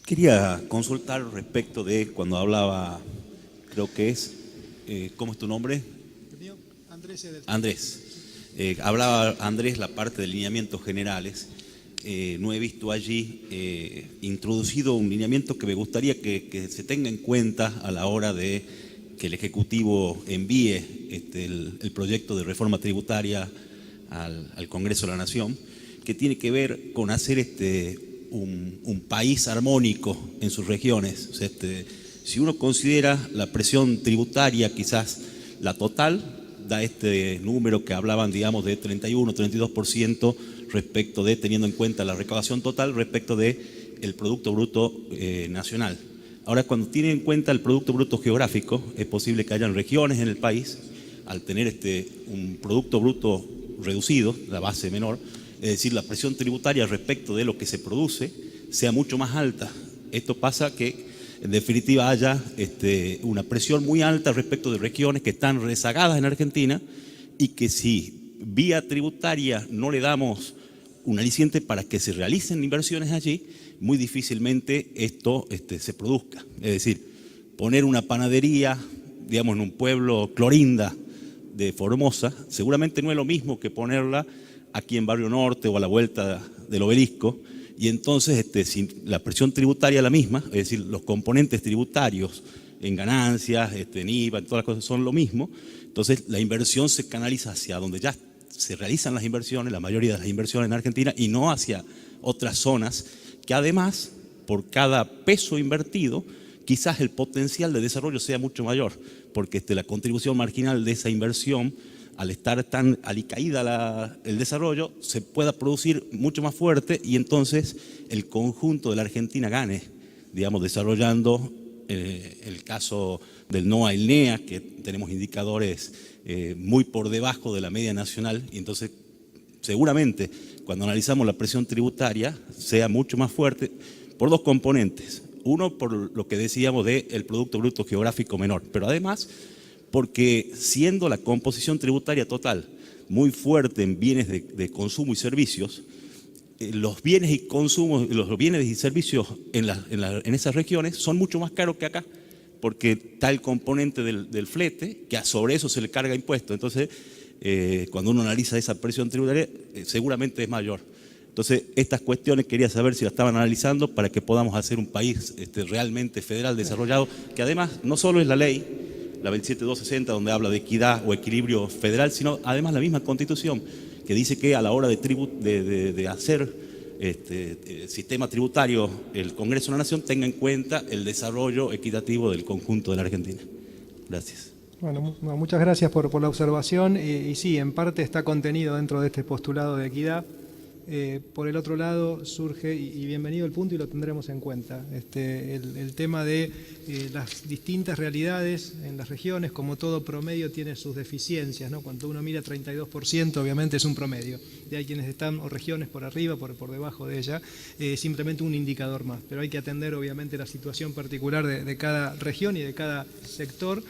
Quería consultar respecto de cuando hablaba, creo que es, ¿cómo es tu nombre? El mío, Andrés Edelstein. Andrés. Hablaba Andrés la parte de lineamientos generales. No he visto allí introducido un lineamiento que me gustaría que se tenga en cuenta a la hora de que el Ejecutivo envíe el proyecto de reforma tributaria al Congreso de la Nación, que tiene que ver con hacer un país armónico en sus regiones. O sea, si uno considera la presión tributaria, quizás la total, da este número que hablaban, digamos, de 31, 32% respecto de, teniendo en cuenta la recaudación total respecto de el Producto Bruto Nacional. Ahora, cuando tienen en cuenta el Producto Bruto Geográfico, es posible que hayan regiones en el país, al tener un Producto Bruto reducido, la base menor, es decir, la presión tributaria respecto de lo que se produce sea mucho más alta. Esto pasa que, en definitiva, haya una presión muy alta respecto de regiones que están rezagadas en Argentina y que si vía tributaria no le damos un aliciente para que se realicen inversiones allí, muy difícilmente esto se produzca. Es decir, poner una panadería, digamos, en un pueblo Clorinda de Formosa, seguramente no es lo mismo que ponerla aquí en Barrio Norte o a la vuelta del Obelisco, y entonces si la presión tributaria es la misma, es decir, los componentes tributarios en ganancias, en IVA, en todas las cosas son lo mismo, entonces la inversión se canaliza hacia donde ya se realizan las inversiones, la mayoría de las inversiones en Argentina, y no hacia otras zonas que además, por cada peso invertido, quizás el potencial de desarrollo sea mucho mayor, porque la contribución marginal de esa inversión, al estar tan alicaída el desarrollo, se pueda producir mucho más fuerte y entonces el conjunto de la Argentina gane, digamos, desarrollando el caso del NOA y el NEA, que tenemos indicadores muy por debajo de la media nacional, y entonces seguramente cuando analizamos la presión tributaria sea mucho más fuerte por dos componentes. Uno, por lo que decíamos del Producto Bruto Geográfico menor, pero además porque siendo la composición tributaria total muy fuerte en bienes de consumo y servicios, los bienes y consumos, los bienes y servicios en esas regiones son mucho más caros que acá, porque está el componente del flete, que sobre eso se le carga impuesto. Entonces, cuando uno analiza esa presión tributaria, seguramente es mayor. Entonces, estas cuestiones quería saber si las estaban analizando para que podamos hacer un país realmente federal desarrollado, que además no solo es la ley, la 27260, donde habla de equidad o equilibrio federal, sino además la misma Constitución, que dice que a la hora de hacer sistema tributario el Congreso de la Nación tenga en cuenta el desarrollo equitativo del conjunto de la Argentina. Gracias. Bueno, muchas gracias por la observación y sí, en parte está contenido dentro de este postulado de equidad. Por el otro lado surge, y bienvenido el punto y lo tendremos en cuenta, el tema de las distintas realidades en las regiones, como todo promedio tiene sus deficiencias, ¿no? Cuando uno mira 32%, obviamente es un promedio, de hay quienes están, o regiones por arriba, por debajo de ella, simplemente un indicador más, pero hay que atender obviamente la situación particular de cada región y de cada sector.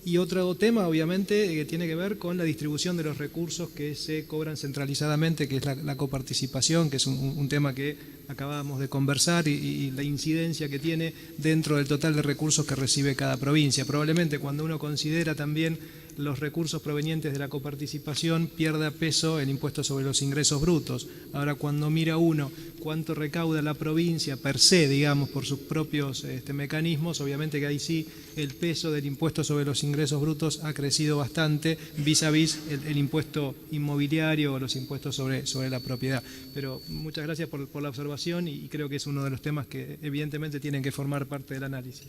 Y otro tema, obviamente, que tiene que ver con la distribución de los recursos que se cobran centralizadamente, que es la coparticipación, que es un tema que acabábamos de conversar y la incidencia que tiene dentro del total de recursos que recibe cada provincia. Probablemente cuando uno considera también los recursos provenientes de la coparticipación pierda peso el impuesto sobre los ingresos brutos. Ahora, cuando mira uno cuánto recauda la provincia per se, digamos, por sus propios mecanismos, obviamente que ahí sí el peso del impuesto sobre los ingresos brutos ha crecido bastante vis a vis el impuesto inmobiliario o los impuestos sobre la propiedad. Pero muchas gracias por la observación y creo que es uno de los temas que evidentemente tienen que formar parte del análisis.